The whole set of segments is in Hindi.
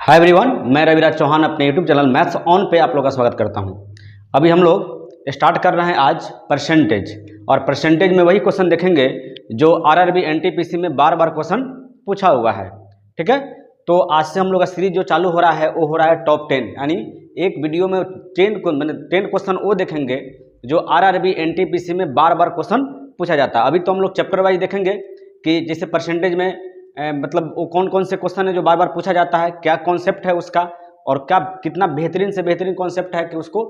हाय एवरीवन, मैं रविराज चौहान अपने यूट्यूब चैनल मैथ्स ऑन पे आप लोगों का स्वागत करता हूं। अभी हम लोग स्टार्ट कर रहे हैं आज परसेंटेज, और परसेंटेज में वही क्वेश्चन देखेंगे जो आरआरबी एनटीपीसी में बार बार क्वेश्चन पूछा हुआ है। ठीक है, तो आज से हम लोग का सीरीज जो चालू हो रहा है वो हो रहा है टॉप 10, यानी एक वीडियो में 10 क्वेश्चन वो देखेंगे जो आरआरबी एनटीपीसी में बार बार क्वेश्चन पूछा जाता है। अभी तो हम लोग चैप्टर वाइज देखेंगे कि जैसे परसेंटेज में मतलब वो कौन कौन से क्वेश्चन है जो बार बार पूछा जाता है, क्या कॉन्सेप्ट है उसका, और क्या कितना बेहतरीन से बेहतरीन कॉन्सेप्ट है कि उसको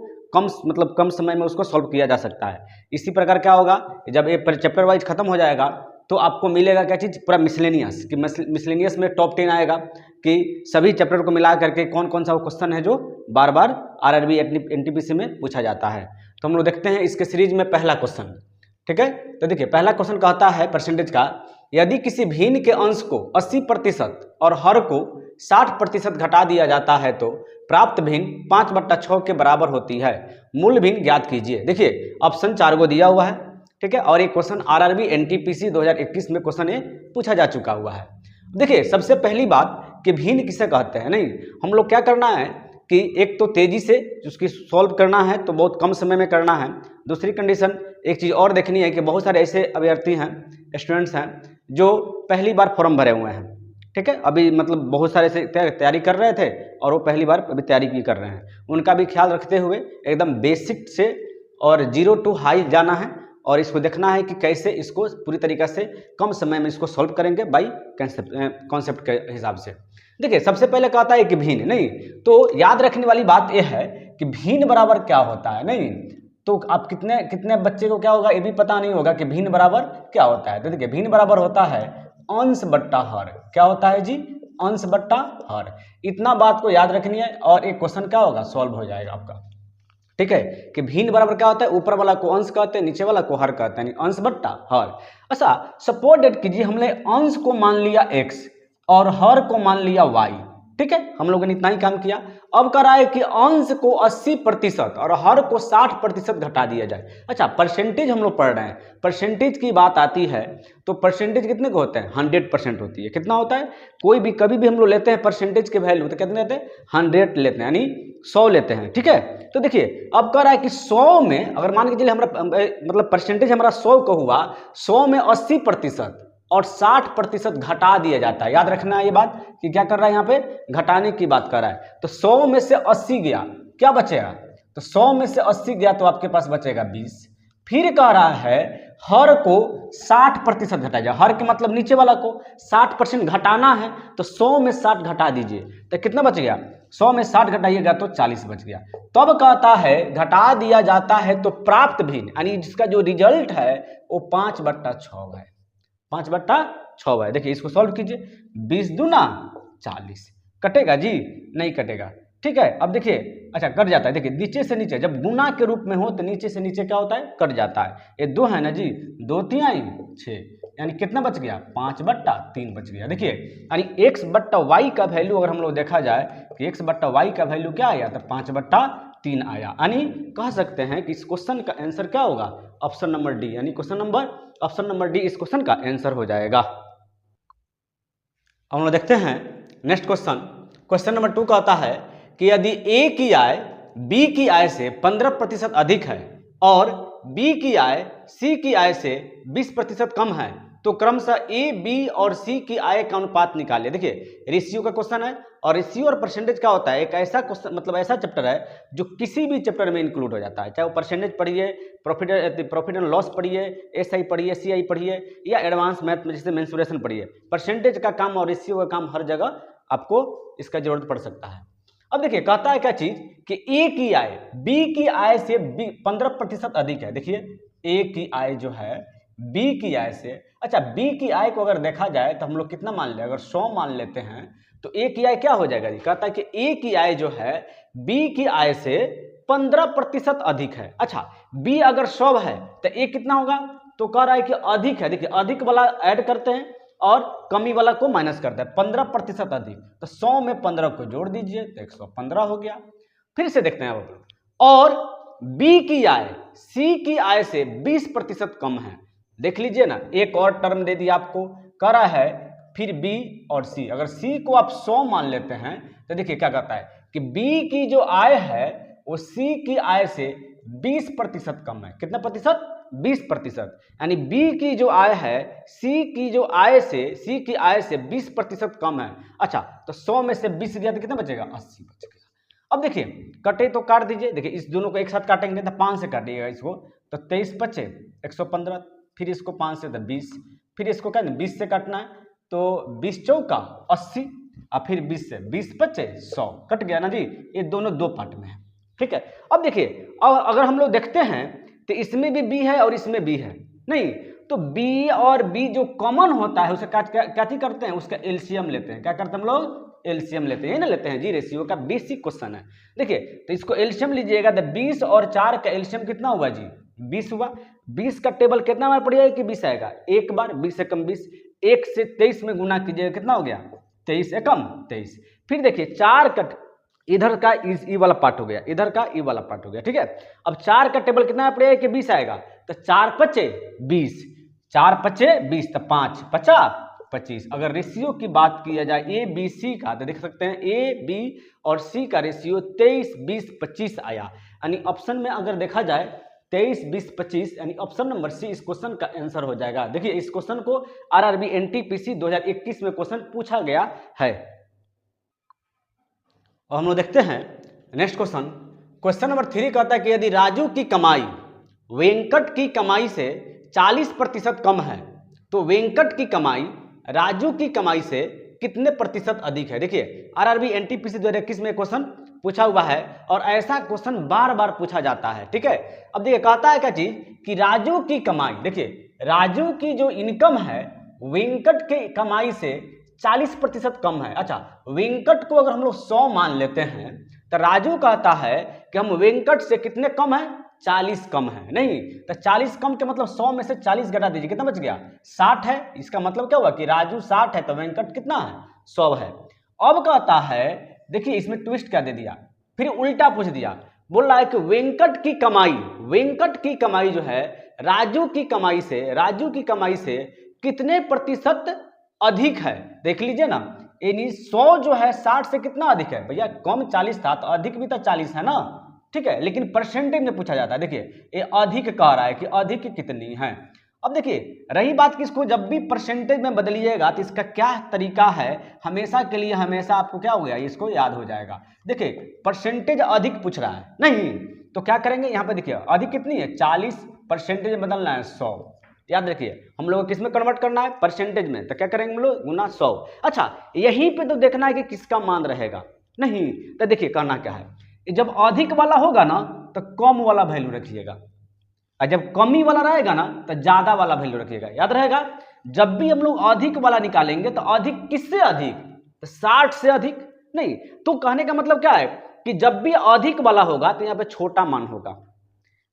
कम समय में उसको सॉल्व किया जा सकता है। इसी प्रकार क्या होगा, जब ये चैप्टर वाइज खत्म हो जाएगा तो आपको मिलेगा क्या चीज़, पूरा मिसलेनियस, कि मिसलेनियस में टॉप 10 आएगा कि सभी चैप्टर को मिला करके कौन कौन सा वो क्वेश्चन है जो बार बार आरआरबी एनटीपीसी में पूछा जाता है। तो हम लोग देखते हैं इसके सीरीज में पहला क्वेश्चन। ठीक है, तो देखिए पहला क्वेश्चन कहता है परसेंटेज का, यदि किसी भिन्न के अंश को 80% और हर को 60% घटा दिया जाता है तो प्राप्त भिन्न 5/6 के बराबर होती है। मूल भिन्न ज्ञात कीजिए। देखिए ऑप्शन 4 को दिया हुआ है। ठीक है, और ये क्वेश्चन आरआरबी एनटीपीसी 2021 में क्वेश्चन ये पूछा जा चुका हुआ है। देखिए सबसे पहली बात कि भिन्न किसे कहते हैं, नहीं हम लोग क्या करना है कि एक तो तेजी से उसकी सॉल्व करना है, तो बहुत कम समय में करना है। दूसरी कंडीशन एक चीज़ और देखनी है कि बहुत सारे ऐसे अभ्यर्थी हैं, स्टूडेंट्स हैं जो पहली बार फॉर्म भरे हुए हैं। ठीक है, अभी मतलब बहुत सारे से तैयारी कर रहे थे और वो पहली बार अभी तैयारी भी कर रहे हैं, उनका भी ख्याल रखते हुए एकदम बेसिक से और 0 to हाई जाना है, और इसको देखना है कि कैसे इसको पूरी तरीक़ा से कम समय में इसको सॉल्व करेंगे बाई कॉन्सेप्ट के हिसाब से। देखिए सबसे पहले कहता है कि भिन्न, नहीं तो याद रखने वाली बात यह है कि भिन्न बराबर क्या होता है। नहीं तो आप कितने बच्चे को क्या होगा ये भी पता नहीं होगा कि भिन्न बराबर क्या होता है। तो देखिए भिन्न बराबर होता है अंश बट्टा हर। क्या होता है जी, अंश बट्टा हर। इतना बात को याद रखनी है और एक क्वेश्चन क्या होगा, सॉल्व हो जाएगा आपका। ठीक है, कि भिन्न बराबर क्या होता है, ऊपर वाला को अंश कहते हैं, नीचे वाला को हर कहते हैं, अंश बट्टा हर। अच्छा सपोज डेट कीजिए हमने अंश को मान लिया x और हर को मान लिया y। ठीक है, हम लोगों ने इतना ही काम किया। अब कह रहा है कि अंश को 80% और हर को 60% घटा दिया जाए। अच्छा परसेंटेज हम लोग पढ़ रहे हैं, परसेंटेज की बात आती है तो परसेंटेज कितने को होते हैं, 100% होती है। कितना होता है, कोई भी कभी भी हम लोग लेते हैं परसेंटेज के वैल्यू तो कितने लेते हैं, 100 लेते हैं, यानी 100 लेते हैं। ठीक है, तो देखिए अब कह रहा है कि 100 में अगर मान के चलिए हमारा मतलब परसेंटेज हमारा 100 का हुआ, 100 में 80% और 60% घटा दिया जाता है। याद रखना है ये बात कि क्या कर रहा है यहाँ पे, घटाने की बात कर रहा है। तो 100 में से 80 गया, क्या बचेगा, तो 100 में से 80 गया तो आपके पास बचेगा 20। फिर कह रहा है हर को 60% घटाया जाए। हर के मतलब नीचे वाला को 60% घटाना है तो 100 में 60 घटा दीजिए तो कितना बच गया, 100 में 60 घटाइएगा तो 40 बच गया। तब कहता है घटा दिया जाता है तो प्राप्त भिन्न, यानी जिसका जो रिजल्ट है वो 5/6 है। 5/6 है। देखिए इसको सॉल्व कीजिए, 20 दूना 40, कटेगा जी, नहीं कटेगा। ठीक है, अब देखिए अच्छा कट जाता है। देखिए नीचे से नीचे जब गुना के रूप में हो तो नीचे से नीचे क्या होता है, कट जाता है। ये 2 है ना जी, 2 3 6, यानी कितना बच गया, 5/3 बच गया। देखिए यानी x/y का वैल्यू अगर हम लोग देखा जाए कि x/y का वैल्यू क्या आया, तो 5/3 आया। यानी कह सकते हैं कि इस क्वेश्चन का आंसर क्या होगा, ऑप्शन नंबर डी, यानी ऑप्शन नंबर डी इस क्वेश्चन का आंसर हो जाएगा। हम लोग देखते हैं नेक्स्ट क्वेश्चन। क्वेश्चन नंबर 2 कहता है कि यदि ए की आय बी की आय से 15% अधिक है और बी की आय सी की आय से 20% कम है तो क्रमशः ए बी और सी की आय का अनुपात निकालिए। देखिए रेशियो का क्वेश्चन है, और रेशियो और परसेंटेज क्या होता है, एक ऐसा क्वेश्चन मतलब ऐसा चैप्टर है जो किसी भी चैप्टर में इंक्लूड हो जाता है, चाहे वो परसेंटेज पढ़िए, प्रॉफिट एंड लॉस पढ़िए, एसआई पढ़िए, सीआई पढ़िए, या एडवांस मैथ में जैसे मेंसुरेशन पढ़िए। परसेंटेज का काम और रेशियो का काम हर जगह आपको इसका जरूरत पड़ सकता है। अब देखिए कहता है क्या चीज कि ए की आय बी की आय से 15% अधिक है। देखिए ए की आय जो है बी की आय से, अच्छा बी की आय को अगर देखा जाए तो हम लोग कितना मान ले, अगर 100 मान लेते हैं तो ए की आय क्या हो जाएगा जी, कहता है कि ए की आय जो है बी की आय से 15% अधिक है। अच्छा बी अगर 100 है तो ए कितना होगा, तो कह रहा है कि अधिक है। देखिए अधिक वाला ऐड करते हैं और कमी वाला को माइनस करता है, 15% अधिक, तो 100 में 15 को जोड़ दीजिए तो 115 हो गया। फिर से देखते हैं अब, और बी की आय सी की आय से 20% कम है। देख लीजिए ना, एक और टर्म दे दिया आपको, कह रहा है फिर बी और सी। अगर सी को आप 100 मान लेते हैं तो देखिए क्या कहता है कि बी की जो आय है वो सी की आय से 20% कम है। कितना प्रतिशत? 20%। यानी बी की जो आय है सी की आय से 20% कम है। अच्छा, तो 100 में से 20 गया तो कितना बचेगा? 80 बचेगा। अब देखिए कटे तो काट दीजिए। देखिए इस दोनों को एक साथ काटेंगे तो 5 से काटिएगा इसको, तो 23 बचे 115, फिर इसको 5 से तो 20, फिर इसको क्या 20 से काटना है तो 20 चौका 80 और फिर 20 से 20 बचे 100, कट गया ना जी। ये दोनों दो पार्ट में है, ठीक है। अब देखिए अगर हम लोग देखते हैं तो इसमें भी बी है और इसमें बी है, नहीं तो बी और बी जो कॉमन होता है उसे क्या करते हैं? उसका एलसीएम लेते हैं। क्या करते हैं हम लोग? एलसीएम लेते हैं, ये ना लेते हैं जी। रेशियो का बेसिक क्वेश्चन है। देखिए तो इसको एलसीएम लीजिएगा तो 20 और 4 का एलसीएम कितना हुआ जी? 20 हुआ। 20 का टेबल कितना बार पड़ जाएगा कि 20 आएगा? एक बार। 20 से कम 20, 1 से 23 में गुना कीजिएगा, कितना हो गया? 23 से कम 23। फिर देखिए 4 का इधर का ई वाला पार्ट हो गया, इधर का ई वाला पार्ट हो गया, ठीक है। अब 4 का टेबल कितना पड़ेगा कि 20 आएगा? तो 4 पचे 20, 4 पचे 20 तो 5 पचा 25। अगर रेशियो की बात किया जाए ए बी सी का तो देख सकते हैं ए बी और सी का रेशियो 23 20 25 आया। यानी ऑप्शन में अगर देखा जाए 23 20 25, यानी ऑप्शन नंबर सी इस क्वेश्चन का आंसर हो जाएगा। देखिए इस क्वेश्चन को आरआरबी एनटीपीसी 2021 में क्वेश्चन पूछा गया है। और हम लोग देखते हैं नेक्स्ट क्वेश्चन। क्वेश्चन नंबर 3 कहता है कि यदि राजू की कमाई वेंकट की कमाई से 40% कम है तो वेंकट की कमाई राजू की कमाई से कितने प्रतिशत अधिक है? देखिए आरआरबी एनटीपीसी 2021 में क्वेश्चन पूछा हुआ है और ऐसा क्वेश्चन बार बार पूछा जाता है, ठीक है। अब देखिए कहता है क्या चीज कि राजू की कमाई, देखिए राजू की जो इनकम है वेंकट के कमाई से 40% कम है। अच्छा, वेंकट को अगर हम लोग 100 मान लेते हैं तो राजू कहता है कि हम वेंकट से कितने कम है? 40 कम है। नहीं तो 40 कम के मतलब 100 में से 40 घटा दीजिए, कितना बच गया? 60 है। इसका मतलब क्या हुआ कि राजू 60 है तो वेंकट कितना है? 100 है। अब कहता है, देखिए इसमें ट्विस्ट क्या दे दिया, फिर उल्टा पूछ दिया। बोल रहा है कि वेंकट की कमाई जो है राजू की कमाई से कितने प्रतिशत अधिक है? देख लीजिए ना, यानी 100 जो है 60 से कितना अधिक है? भैया कम 40 था तो अधिक भी तो 40 है ना, ठीक है। लेकिन परसेंटेज में पूछा जाता है। देखिए ये अधिक कह रहा है कि अधिक कितनी है। अब देखिए रही बात कि इसको जब भी परसेंटेज में बदलिएगा तो इसका क्या तरीका है, हमेशा के लिए हमेशा आपको क्या हो गया, इसको याद हो जाएगा। देखिए परसेंटेज अधिक पूछ रहा है, नहीं तो क्या करेंगे यहाँ पे? देखिए अधिक कितनी है? 40, परसेंटेज में बदलना है 100। याद रखिए हम लोग को किस में कन्वर्ट करना है? परसेंटेज में। तो क्या करेंगे हम लोग? गुना 100। अच्छा, यहीं पे तो देखना है कि किसका मान रहेगा, नहीं तो देखिए करना क्या है, जब अधिक वाला होगा ना तो कम वाला वैल्यू रखिएगा, और जब कमी वाला रहेगा ना तो ज्यादा वाला वैल्यू रखिएगा। याद रहेगा जब भी हम लोग अधिक वाला निकालेंगे तो अधिक किससे अधिक? तो 60 से अधिक। नहीं तो कहने का मतलब क्या है कि जब भी अधिक वाला होगा तो यहाँ पे छोटा मान होगा,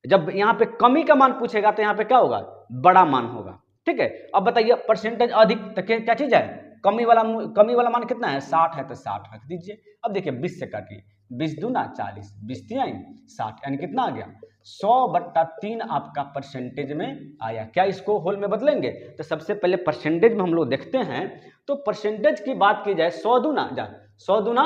जब यहाँ पे कमी का मान पूछेगा तो यहाँ पे क्या होगा? बड़ा मान होगा, ठीक है। अब बताइए परसेंटेज अधिक तो क्या चीज है? कमी वाला मान कितना है? 60 है तो 60 रख दीजिए। अब देखिए 20 से काटिए, 20 दूना 40, 20 3 60, यानी कितना आ गया? 100/3 आपका परसेंटेज में आया। क्या इसको होल में बदलेंगे? तो सबसे पहले परसेंटेज में हम लोग देखते हैं। तो परसेंटेज की बात की जाए 100 दूना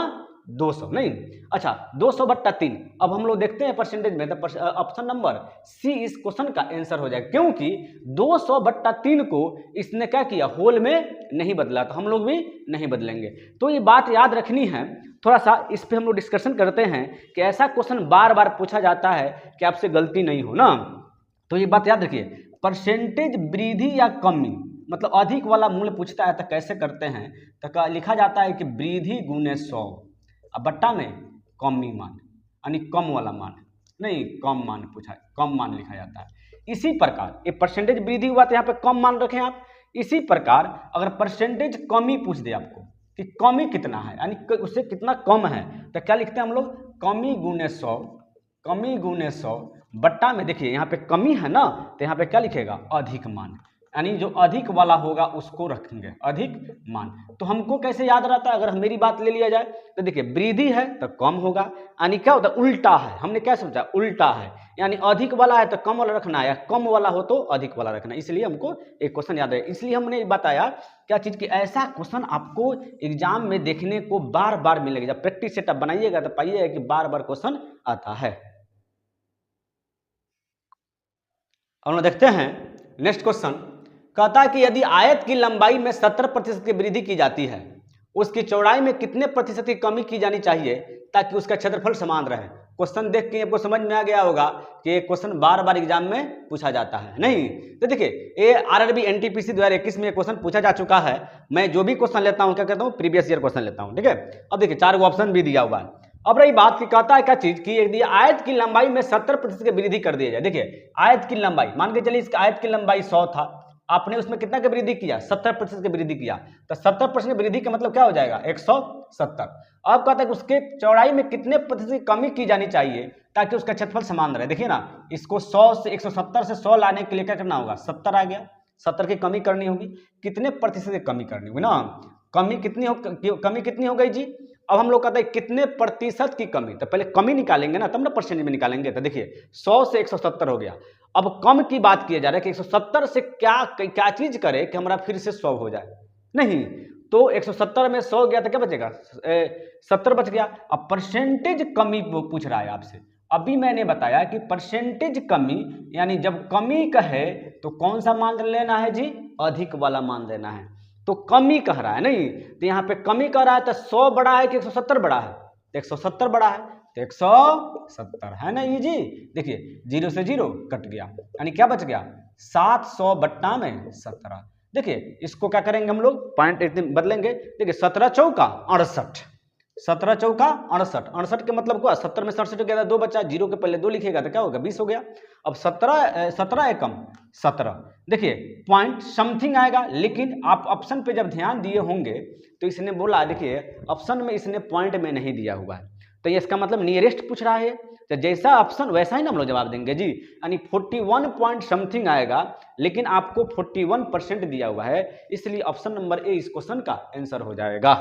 200, नहीं अच्छा 200/3। अब हम लोग देखते हैं परसेंटेज में, तो ऑप्शन नंबर सी इस क्वेश्चन का आंसर हो जाएगा, क्योंकि 200/3 को इसने क्या किया? होल में नहीं बदला, तो हम लोग भी नहीं बदलेंगे। तो ये बात याद रखनी है। थोड़ा सा इस पे हम लोग डिस्कशन करते हैं कि ऐसा क्वेश्चन बार बार पूछा जाता है कि आपसे गलती नहीं हो ना, तो ये बात याद रखिए। परसेंटेज वृद्धि या कमी, मतलब अधिक वाला मूल्य पूछता है तो कैसे करते हैं? तो लिखा जाता है कि वृद्धि गुने 100, अब बट्टा में कमी मान, यानी कम वाला मान, नहीं कम मान पूछा, कम मान लिखा जाता है। इसी प्रकार ये परसेंटेज वृद्धि हुआ तो यहाँ पे कम मान रखें आप। इसी प्रकार अगर परसेंटेज कमी पूछ दे आपको कि कमी कितना है, यानी उससे कितना कम है, तो क्या लिखते हैं हम लोग? कमी गुने 100 बट्टा में, देखिए यहाँ पे कमी है ना तो यहाँ पे क्या लिखेगा? अधिक मान, यानी जो अधिक वाला होगा उसको रखेंगे अधिक मान। तो हमको कैसे याद रहता है, अगर मेरी बात ले लिया जाए तो देखिए वृद्धि है तो कम होगा, यानी क्या होता है उल्टा है, हमने क्या समझा उल्टा है, यानी अधिक वाला है तो कम वाला रखना है, या कम वाला हो तो अधिक वाला रखना है। इसलिए हमको एक क्वेश्चन याद है, इसलिए हमने बताया क्या चीज की ऐसा क्वेश्चन आपको एग्जाम में देखने को बार बार मिलेगा। जब प्रैक्टिस सेटअप बनाइएगा तो पाइएगा कि बार बार क्वेश्चन आता है। और देखते हैं नेक्स्ट क्वेश्चन, कहता है कि यदि आयत की लंबाई में 70% की वृद्धि की जाती है, उसकी चौड़ाई में कितने प्रतिशत की कमी की जानी चाहिए ताकि उसका क्षेत्रफल समान रहे। क्वेश्चन देख के आपको समझ में आ गया होगा कि ये क्वेश्चन बार बार एग्जाम में पूछा जाता है नहीं। तो देखिए ये आरआरबी एनटीपीसी 2021 में क्वेश्चन पूछा जा चुका है। मैं जो भी क्वेश्चन लेता हूं क्या करता हूं, प्रीवियस ईयर क्वेश्चन लेता हूं, ठीक है। अब देखिए 4 ऑप्शन भी दिया हुआ है। अब रही बात की कहता है क्या चीज की यदि आयत की लंबाई में 70% की वृद्धि कर दी जाए। देखिए आयत की लंबाई मान के चलिए इसका आयत की लंबाई 100 था, आपने उसमें कितना की वृद्धि किया 70% की वृद्धि किया, तो 70% की वृद्धि का मतलब क्या हो जाएगा 170। अब कहता है कि उसके चौड़ाई में कितने प्रतिशत की कमी की जानी चाहिए ताकि उसका क्षेत्रफल समान रहे। देखिए ना इसको 100 से 170 से 100 लाने के लिए क्या करना होगा 70 आ गया, 70 की कमी करनी होगी, कितने प्रतिशत की कमी करनी होगी ना, कमी कितनी हो गई जी। अब हम लोग कहते हैं कितने प्रतिशत की कमी, तो पहले कमी निकालेंगे ना तब ना परसेंटेज में निकालेंगे। तो देखिए 100 से 170 हो गया, अब कम की बात किया जा रहा है कि 170 से क्या चीज करे कि हमारा फिर से 100 हो जाए, नहीं तो 170 में 100 गया तो क्या बचेगा 70 बच गया। अब परसेंटेज कमी पूछ रहा है आपसे, अभी मैंने बताया कि परसेंटेज कमी यानी जब कमी कहे तो कौन सा मान लेना है जी अधिक वाला मान लेना है। तो कमी कह रहा है नहीं, तो यहाँ पे कमी कह रहा है तो 100 बड़ा है कि 170 बड़ा है, तो 170 बड़ा है, तो 170 है ना ये जी। देखिए 0 से 0 कट गया, यानी क्या बच गया 700 बट्टा में 17। देखिए इसको क्या करेंगे हम लोग पॉइंट बदलेंगे। देखिए 17 चौका 68, 17 चौका 68, 68 के मतलब को 70 में 67 गया 2 बचा, 0 के पहले 2 लिखेगा तो क्या होगा 20 हो गया। अब 17 एकम 17, देखिए पॉइंट समथिंग आएगा, लेकिन आप ऑप्शन पे जब ध्यान दिए होंगे तो इसने बोला देखिए ऑप्शन में इसने पॉइंट में नहीं दिया हुआ है, तो ये इसका मतलब नियरेस्ट पूछ रहा है, तो जैसा ऑप्शन वैसा ही ना हम लोग जवाब देंगे जी। यानी 41 पॉइंट समथिंग आएगा, लेकिन आपको 41% दिया हुआ है, इसलिए ऑप्शन नंबर ए इस क्वेश्चन का आंसर हो जाएगा।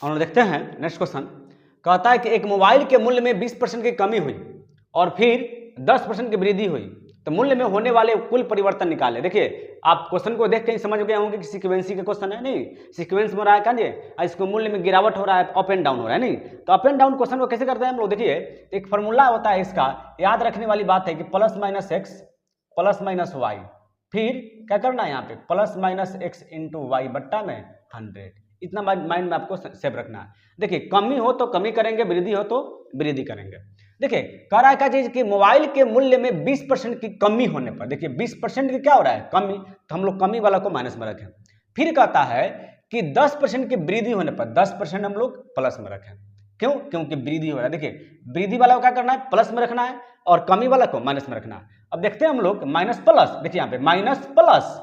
और देखते हैं नेक्स्ट क्वेश्चन, कहता है कि एक मोबाइल के मूल्य में 20% की कमी हुई और फिर 10% की वृद्धि हुई, तो मूल्य में होने वाले कुल परिवर्तन निकाले। देखिए आप क्वेश्चन को देख के समझ गए होंगे कि सीक्वेंसी का क्वेश्चन है, नहीं सीक्वेंस में रहा है क्या, इसको मूल्य में गिरावट हो रहा है, अप एंड डाउन हो रहा है, नहीं तो अप एंड डाउन क्वेश्चन को कैसे करते हैं हम लोग। देखिए एक फॉर्मूला होता है इसका, याद रखने वाली बात है कि plus minus x plus minus y, फिर क्या करना है यहाँ पे plus minus x into y बट्टा में 100, इतना माइंड में आपको सेव रखना है। देखिए कमी हो तो कमी करेंगे, वृद्धि हो तो वृद्धि करेंगे। देखिए कह रहा है क्या चीज कि मोबाइल के मूल्य में 20% की कमी होने पर, देखिए 20% की क्या हो रहा है कमी, तो हम लोग कमी वाला को माइनस में रखें। फिर कहता है कि 10% की वृद्धि होने पर 10% हम लोग प्लस में रखें। क्यों, क्योंकि वृद्धि हो रहा है। देखिए वृद्धि वाला को क्या करना है प्लस में रखना है और कमी वाला को माइनस में रखना है। अब देखते हैं हम लोग माइनस प्लस, देखिए यहाँ पे माइनस प्लस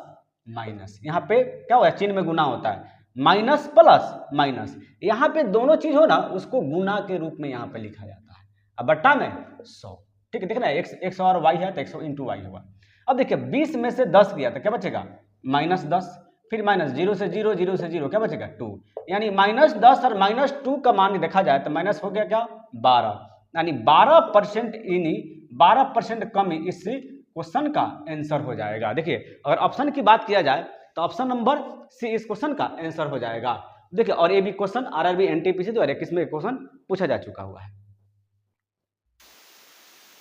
माइनस, यहाँ पे क्या होता है चिन्ह में गुना होता है, माइनस प्लस माइनस, यहाँ पे दोनों चीज हो ना उसको गुना के रूप में यहाँ पे लिखा जाता है। अब बट्टा में 100, ठीक है, देखना x और y है तो 100 इंटू वाई हुआ। अब देखिए 20 में से 10 गया तो क्या बचेगा माइनस 10, फिर माइनस 0 से 0 0 से 0 क्या बचेगा 2, यानी माइनस 10 और माइनस 2 का मान देखा जाए तो माइनस हो गया क्या 12, यानी 12% यानी 12% कमी इस क्वेश्चन का आंसर हो जाएगा। देखिए अगर ऑप्शन की बात किया जाए तो ऑप्शन नंबर सी इस क्वेश्चन का आंसर हो जाएगा। देखिए और ये भी क्वेश्चन आरआरबी एनटीपीसी 2021 में क्वेश्चन पूछा जा चुका हुआ है।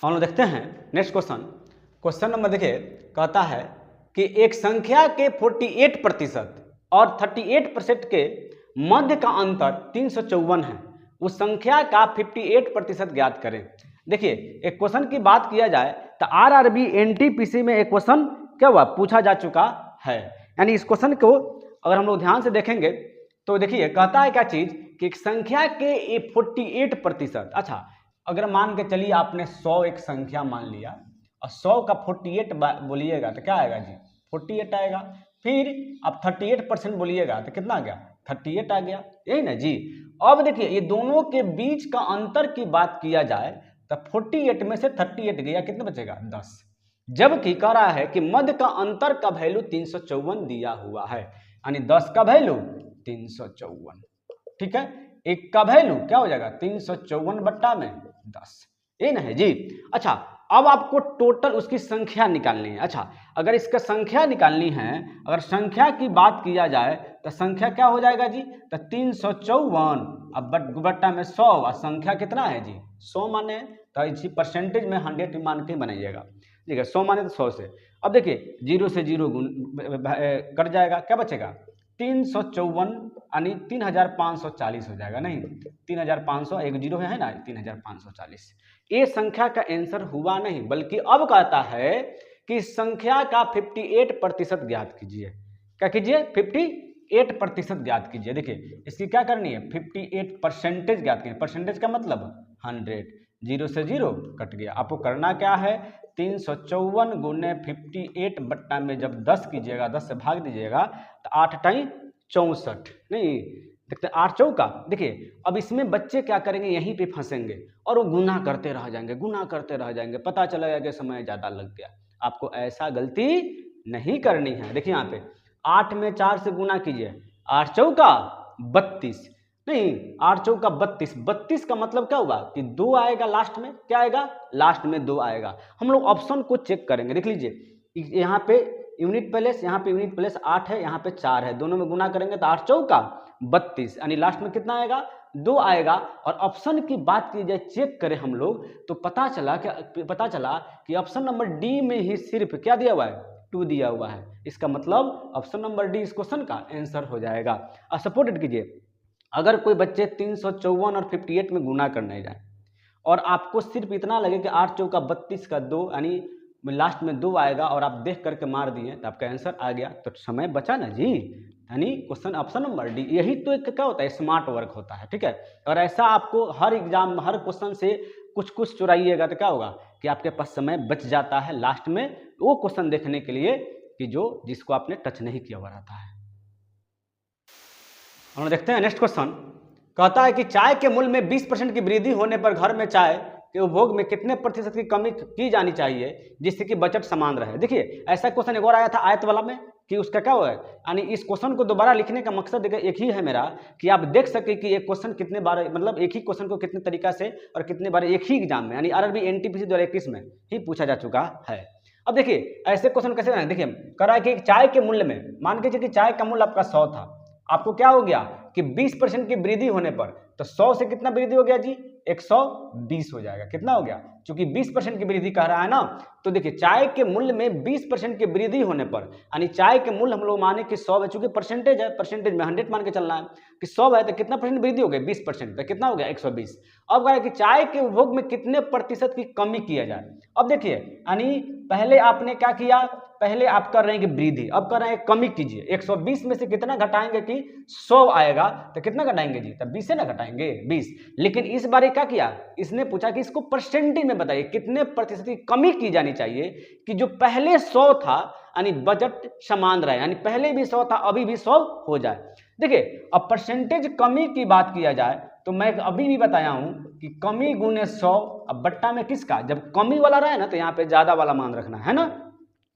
हम लोग देखते हैं नेक्स्ट क्वेश्चन, क्वेश्चन नंबर देखिए कहता है कि एक संख्या के 48% और 38% के मध्य का अंतर 354 है, उस संख्या का 58% ज्ञात करें। देखिए एक क्वेश्चन की बात किया जाए तो आरआरबी एनटीपीसी में एक क्वेश्चन क्या हुआ पूछा जा चुका है, यानी इस क्वेश्चन को अगर हम लोग ध्यान से देखेंगे तो देखिए कहता है क्या चीज कि एक संख्या के 48%, अच्छा अगर मान के चलिए आपने 100 एक संख्या मान लिया और 100 का 48 बोलिएगा तो क्या आएगा जी 48 आएगा, फिर आप 38% बोलिएगा तो कितना आ गया 38 आ गया, यही ना जी। अब देखिए ये दोनों के बीच का अंतर की बात किया जाए तो 48 में से 38 गया कितना बचेगा 10, जबकि कह रहा है कि मध्य का अंतर का वैल्यू 354 दिया हुआ है, यानी 10 का वैल्यू 354। ठीक है, एक का वैल्यू क्या हो जाएगा 354 बट्टा में 10, ये ना है जी। अच्छा, अब आपको टोटल उसकी संख्या निकालनी है। अच्छा, अगर इसका संख्या निकालनी है, अगर संख्या की बात किया जाए तो संख्या क्या हो जाएगा जी, तो 354 अब बट्टा में 100, और संख्या कितना है जी 100 माने, तो इसी परसेंटेज में 100 मान के बनाइएगा। ठीक है, 100 माने तो 100 से, अब देखिए 0 से 0 कट जाएगा, क्या बचेगा 354 यानी 3540 हो जाएगा, नहीं 3500, एक जीरो है ना 3540। ये संख्या का आंसर हुआ नहीं, बल्कि अब कहता है कि संख्या का 58% ज्ञात कीजिए। क्या कीजिए 58% ज्ञात कीजिए। देखिए इसकी क्या करनी है 58% ज्ञात कीजिए। परसेंटेज का मतलब 100, 0 से 0 कट गया। आपको करना क्या है 354 गुने 58 बट्टा में जब 10 कीजिएगा, 10 से भाग दीजिएगा तो 8 टाइम 64, नहीं देखते 8 चौका। देखिए अब इसमें बच्चे क्या करेंगे, यहीं पे फंसेंगे और वो गुना करते रह जाएंगे, गुना करते रह जाएंगे, पता चलेगा कि समय ज़्यादा लग गया। आपको ऐसा गलती नहीं करनी है। देखिए यहाँ पे 8 में 4 से गुना कीजिए, 8 चौका 32, नहीं 8 चौका 32, 32 का मतलब क्या हुआ कि 2 आएगा लास्ट में, क्या आएगा लास्ट में 2 आएगा। हम लोग ऑप्शन को चेक करेंगे, देख लीजिए यहाँ पे यूनिट प्लेस, यहाँ पे यूनिट प्लेस 8 है, यहाँ पे 4 है, दोनों में गुना करेंगे तो 8 चौका 32, यानी लास्ट में कितना आएगा 2 आएगा। और ऑप्शन की बात की जाए, चेक करें हम लोग तो पता चला कि ऑप्शन नंबर डी में ही सिर्फ क्या दिया हुआ है 2 दिया हुआ है। इसका मतलब ऑप्शन नंबर डी इस क्वेश्चन का आंसर हो जाएगा। अब सपोर्टेड कीजिए, अगर कोई बच्चे 354 और 58 में गुना करने जाए और आपको सिर्फ इतना लगे कि 8 चौका 32 का 2 यानी लास्ट में 2 आएगा और आप देख करके मार दिए तो आपका आंसर आ गया, तो समय बचा ना जी, यानी क्वेश्चन ऑप्शन नंबर डी। यही तो एक क्या होता है स्मार्ट वर्क होता है। ठीक है, और ऐसा आपको हर एग्जाम हर क्वेश्चन से कुछ कुछ चुराइएगा तो क्या होगा कि आपके पास समय बच जाता है लास्ट में वो क्वेश्चन देखने के लिए कि जिसको आपने टच नहीं किया हुआ रहता है। हम देखते हैं नेक्स्ट क्वेश्चन, कहता है कि चाय के मूल्य में 20% की वृद्धि होने पर घर में चाय के उपभोग में कितने प्रतिशत की कमी की जानी चाहिए जिससे कि बजट समान रहे। देखिए ऐसा क्वेश्चन एक और आया था आयत वाला में कि उसका क्या हुआ है, यानी इस क्वेश्चन को दोबारा लिखने का मकसद एक ही है मेरा कि आप देख सके कि एक क्वेश्चन कितने बार, मतलब एक ही क्वेश्चन को कितने तरीका से और कितने बार एक ही एग्जाम में यानी आरआरबी एनटीपीसी 2021 में ही पूछा जा चुका है। अब देखिए ऐसे क्वेश्चन कैसे बनाए, देखिए कह रहा है कि चाय के मूल्य में, मान के चलिए कि चाय का मूल्य आपका 100 था, आपको क्या हो गया कि 20% की वृद्धि होने पर तो 100 से कितना वृद्धि हो गया जी 120 हो जाएगा। कितना हो गया, क्योंकि 20% की वृद्धि कह रहा है ना, तो देखिए चाय के मूल्य में 20% की वृद्धि होने पर यानी चाय के मूल्य हम लोग माने कि 100 है, चूंकि परसेंटेज है, परसेंटेज में 100 मान के चलना है कि 100 है तो कितना परसेंट वृद्धि हो गई 20%, तो कितना हो गया 120। अब कह रहा है कि चाय के उपभोग में कितने प्रतिशत की कमी किया जाए। अब देखिए यानी पहले आपने क्या किया, पहले आप कर रहे हैं कि वृद्धि, अब कर रहे हैं कमी कीजिए। 120 में से कितना घटाएंगे कि 100 आएगा तो कितना घटाएंगे जी, तब 20 से ना घटाएंगे 20। लेकिन इस बार क्या किया, इसने पूछा कि इसको परसेंटेज में बताइए कितने प्रतिशत की कमी की जानी चाहिए कि जो पहले 100 था यानी बजट समान रहे, यानी पहले भी 100 था अभी भी 100 हो जाए। देखिए अब परसेंटेज कमी की बात किया जाए तो मैं अभी भी बताया हूं कि कमी गुने 100, अब बट्टा में किसका, जब कमी वाला रहे ना तो यहाँ पे ज्यादा वाला मान रखना है ना,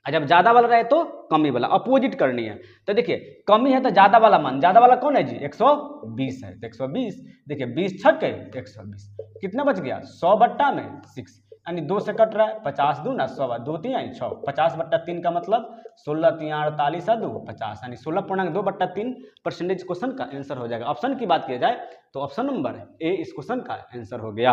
जब ज्यादा वाला रहे तो कमी वाला अपोजिट करनी है। तो देखिए कमी है तो ज्यादा वाला मान, ज्यादा वाला कौन है जी 120 है, तो 120 देखिए 20 छक्के 120, कितना बच गया 100 बट्टा में 6, यानी 2 से कट रहा है 50 दूना 100 2 3 6, 50 बट्टा 3 का मतलब 16 3 48 2 50, यानी 16.2 बट्टा 3 परसेंटेज क्वेश्चन का आंसर हो जाएगा। ऑप्शन की बात की जाए तो ऑप्शन नंबर ए इस क्वेश्चन का आंसर हो गया।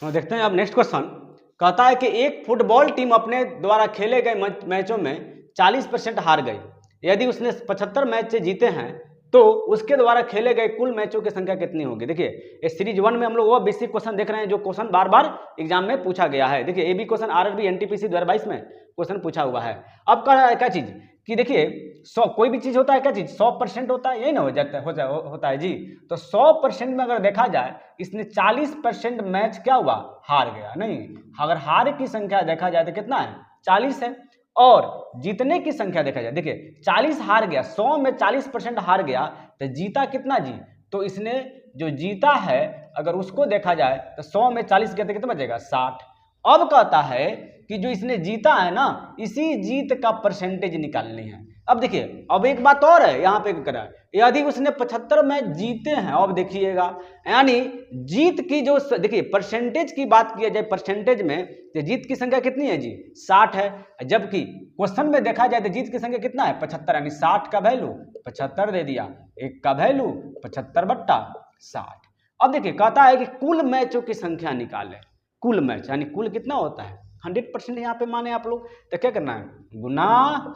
तो देखते हैं अब नेक्स्ट क्वेश्चन, कहता है कि एक फुटबॉल टीम अपने द्वारा खेले गए मैचों में 40% हार गई, यदि उसने 75 मैच से जीते हैं तो उसके द्वारा खेले गए कुल मैचों की संख्या कितनी होगी। देखिए इस सीरीज 1 में हम लोग वो बेसिक क्वेश्चन देख रहे हैं जो क्वेश्चन बार बार एग्जाम में पूछा गया है। देखिए ए बी क्वेश्चन आरआरबी एनटीपीसी 2022 में क्वेश्चन पूछा हुआ है। अब कह रहा है क्या चीज कि देखिए 100 कोई भी चीज होता है क्या चीज 100% होता है, यही ना होता है जी। तो 100% में अगर देखा जाए इसने 40% मैच क्या हुआ हार गया, नहीं अगर हार की संख्या देखा जाए तो कितना है 40 है, और जीतने की संख्या देखा जाए देखिए 40 हार गया, 100 में 40% हार गया तो जीता कितना जी, तो इसने जो जीता है अगर उसको देखा जाए तो 100 में 40 गया तो कितना बचेगा 60। अब कहता है कि जो इसने जीता है ना, इसी जीत का परसेंटेज निकालनी है। अब देखिए, अब एक बात और है यहाँ पे करा, यदि उसने 75 मैच जीते हैं, अब देखिएगा, यानी जीत की जो देखिए परसेंटेज की बात किया जाए, परसेंटेज में तो जीत की संख्या कितनी है जी, 60 है, जबकि क्वेश्चन में देखा जाए तो जीत की संख्या कितना है, 75, यानी 60 का वैल्यू 75 दे दिया, एक का वैल्यू 75/60। अब देखिए कहता है कि कुल मैचों की संख्या निकाले, कुल मैच यानी कुल कितना होता है 100% यहाँ पे माने आप लोग, तो क्या करना है, गुना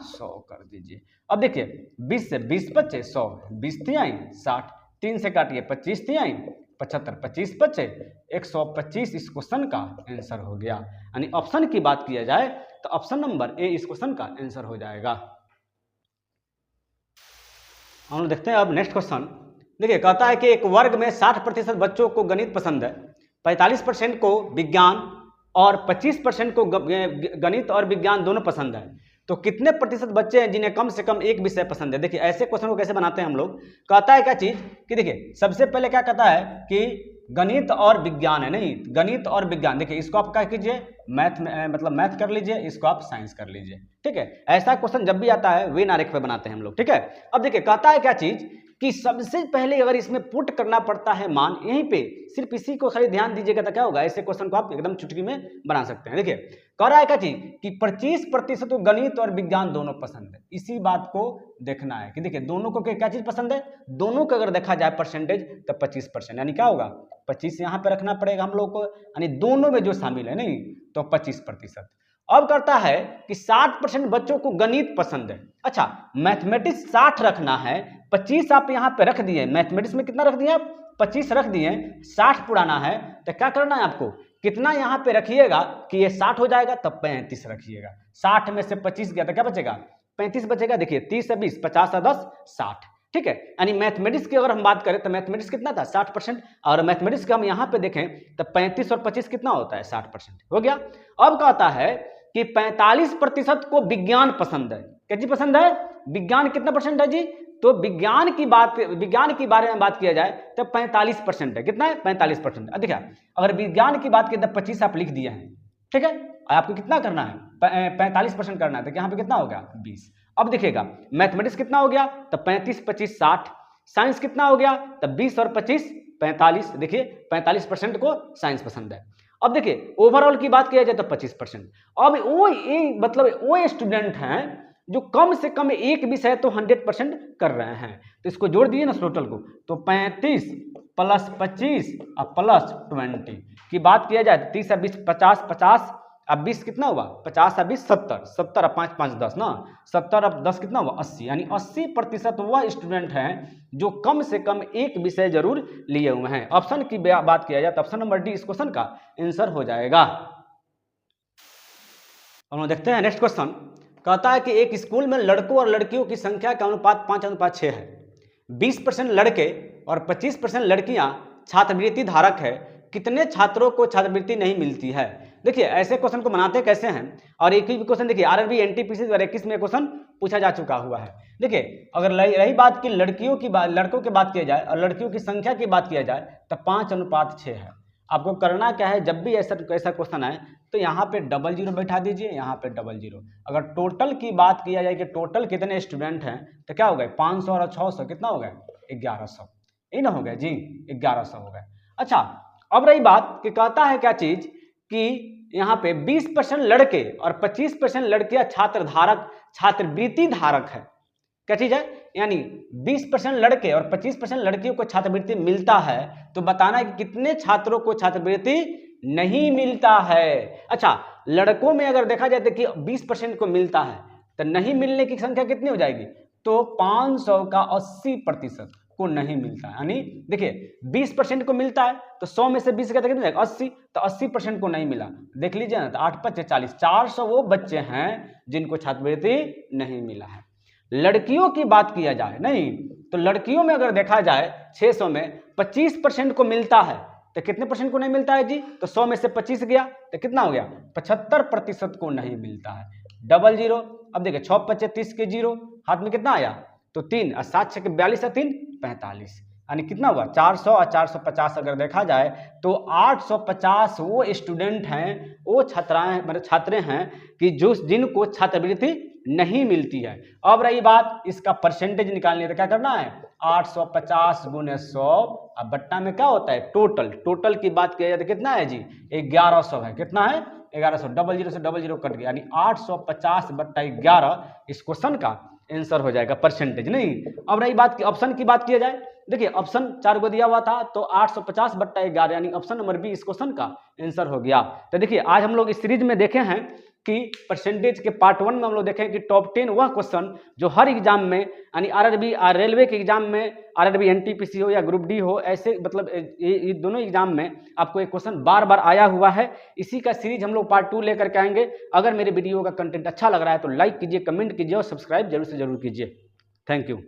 100 कर दीजिए। अब देखिए 20 से 20 बचे 100, 20 तिहाई 60, 3 से काटिए 25 तिहाई 75, 25 बचे 125 इस क्वेश्चन का आंसर हो गया। यानी ऑप्शन की बात किया जाए तो ऑप्शन नंबर ए इस क्वेश्चन का आंसर हो जाएगा। हम लोग देखते हैं अब नेक्स्ट क्वेश्चन। देखिए कहता है कि एक वर्ग में 60% बच्चों को गणित पसंद है, 45% को विज्ञान और 25% को गणित और विज्ञान दोनों पसंद है, तो कितने प्रतिशत बच्चे हैं जिन्हें कम से कम एक विषय पसंद है। देखिए ऐसे क्वेश्चन को कैसे बनाते हैं हम लोग, कहता है क्या चीज कि देखिए सबसे पहले क्या कहता है कि गणित और विज्ञान है, नहीं गणित और विज्ञान, देखिए इसको आप क्या कीजिए मैथ में मतलब मैथ कर लीजिए, इसको आप साइंस कर लीजिए, ठीक है। ऐसा क्वेश्चन जब भी आता है वेन आरेख पे बनाते हैं हम लोग, ठीक है। अब देखिए कहता है क्या चीज कि सबसे पहले अगर इसमें पुट करना पड़ता है मान, यहीं पे सिर्फ इसी को खाली ध्यान दीजिएगा तो क्या होगा, ऐसे क्वेश्चन को आप एकदम चुटकी में बना सकते हैं। देखिए कह रहा है क्या चीज कि 25% को गणित और विज्ञान दोनों पसंद है, इसी बात को देखना है कि देखिए दोनों को क्या चीज पसंद है, दोनों को अगर देखा जाए परसेंटेज तो 25%, यानी क्या होगा 25 यहाँ पे रखना पड़ेगा हम लोग को, यानी दोनों में जो शामिल है नहीं तो 25%। अब करता है कि 60% बच्चों को गणित पसंद है, अच्छा मैथमेटिक्स 60 रखना है, 25 आप यहाँ पे रख दिए, मैथमेटिक्स में कितना रख दिए आप 25 रख दिए, 60 पुराना है तो क्या करना है आपको, कितना यहाँ पे रखिएगा कि ये 60 हो जाएगा, तब 35 रखिएगा, 60 में से 25 गया तो क्या बचेगा 35 बचेगा। देखिए 30 से 20, 50 से 10, 60, ठीक है। यानी मैथमेटिक्स की अगर हम बात करें तो मैथमेटिक्स कितना था 60%, और मैथमेटिक्स का हम यहाँ पे देखें तो 35 और 25 कितना होता है 60% हो गया। अब कहता है कि 45% को विज्ञान पसंद है, क्या चीज पसंद है, विज्ञान कितना परसेंट है जी, तो विज्ञान की बारे में बात किया जाए तो 45% है, कितना है 45%। देखिए अगर विज्ञान की बात की तो 25 आप लिख दिए हैं, ठीक है, आपको कितना करना है 45% करना है, तो यहाँ पे कितना हो गया 20। अब देखिएगा मैथमेटिक्स कितना हो गया तो 35, 25, 60, साइंस कितना हो गया तो 20 और 25 45, देखिए 45% को साइंस पसंद है। अब देखिए ओवरऑल की बात किया जाए तो 25%। अब वो स्टूडेंट हैं जो कम से कम एक विषय तो 100% कर रहे हैं, तो इसको जोड़ दिए ना टोटल को, तो 35 + 25 और +20 की बात किया जाए तो 30 और 20 50, 50 अब 20 कितना हुआ 50 और 20 70, 70 और 5 5 10 ना, 70 और 10 कितना हुआ 80, यानी 80% वह स्टूडेंट हैं जो कम से कम एक विषय जरूर लिए हुए हैं। ऑप्शन की बात किया जाए तो ऑप्शन नंबर डी इस क्वेश्चन का आंसर हो जाएगा। हम लोग देखते हैं नेक्स्ट क्वेश्चन। कहता है कि एक स्कूल में लड़कों और लड़कियों की संख्या का अनुपात 5:6 है, 20% लड़के और 25% लड़कियां छात्रवृत्ति धारक है, कितने छात्रों को छात्रवृत्ति नहीं मिलती है। देखिए ऐसे क्वेश्चन को बनाते कैसे हैं, और एक ही क्वेश्चन देखिए आरआरबी एनटीपीसी 2021 में क्वेश्चन पूछा जा चुका हुआ है। देखिए अगर रही बात की लड़कों की बात किया जाए और लड़कियों की संख्या की बात किया जाए तो 5:6 है। आपको करना क्या है, जब भी ऐसा क्वेश्चन आए तो यहाँ पे 00 बैठा दीजिए, यहाँ पे 00। अगर टोटल की बात किया जाए कि टोटल कितने स्टूडेंट हैं तो क्या हो गए 500 और 600 कितना हो गया 1100, ये ना हो गया जी 1100 हो गया। अच्छा अब रही बात कि कहता है क्या चीज कि यहाँ पे 20% लड़के और 25% लड़कियां छात्रवृत्ति धारक है, क्या चीज है, यानी 20% लड़के और 25% लड़कियों को छात्रवृत्ति मिलता है, तो बताना है कि कितने छात्रों को छात्रवृत्ति नहीं मिलता है। अच्छा लड़कों में अगर देखा जाए तो कि 20% को मिलता है तो नहीं मिलने की संख्या कितनी हो जाएगी, तो 500 का 80% को नहीं मिलता है। यानी देखिए 20% को मिलता है तो 100 में से 20 का कितना जाएगा 80, तो 80% को नहीं मिला, देख लीजिए ना, तो 8 × 5 = 40, 400 वो बच्चे हैं जिनको छात्रवृत्ति नहीं मिला है। लड़कियों की बात किया जाए नहीं तो लड़कियों में अगर देखा जाए 600 में 25% को मिलता है, तो कितने परसेंट को नहीं मिलता है जी, तो 100 में से 25 गया तो कितना हो गया 75% को नहीं मिलता है। 00। अब देखिए 6 × 5 = 30 के 0 हाथ में कितना आया तो 3 और 7 × 6 = 42 और 3 = 45, यानी कितना हुआ 400 और 450 अगर देखा जाए तो 850 वो स्टूडेंट हैं, वो छात्राएं मतलब छात्र हैं कि जो जिनको छात्रवृत्ति नहीं मिलती है। अब रही बात इसका परसेंटेज निकालने का, क्या करना है 850 गुने 100, अब बट्टा में क्या होता है टोटल की बात किया जाए तो कितना है जी 1100 है, कितना है 1100, 00 से 00 कट गया, यानी 850 बट्टा 11 इस क्वेश्चन का आंसर हो जाएगा, परसेंटेज नहीं। अब रही बात की ऑप्शन की बात किया जाए, देखिए ऑप्शन 4 को दिया हुआ था तो 850 बट्टा 11 यानी ऑप्शन नंबर बी इस क्वेश्चन का आंसर हो गया। तो देखिए आज हम लोग इस सीरीज में देखे हैं कि परसेंटेज के पार्ट 1 में हम लोग देखें कि टॉप 10 वह क्वेश्चन जो हर एग्जाम में यानी आरआरबी रेलवे के एग्जाम में, आरआरबी एनटीपीसी हो या ग्रुप डी हो, ऐसे मतलब ये दोनों एग्जाम में आपको एक क्वेश्चन बार बार आया हुआ है। इसी का सीरीज हम लोग पार्ट 2 लेकर के आएंगे। अगर मेरे वीडियो का कंटेंट अच्छा लग रहा है तो लाइक कीजिए, कमेंट कीजिए और सब्सक्राइब जरूर से जरूर कीजिए। Thank you.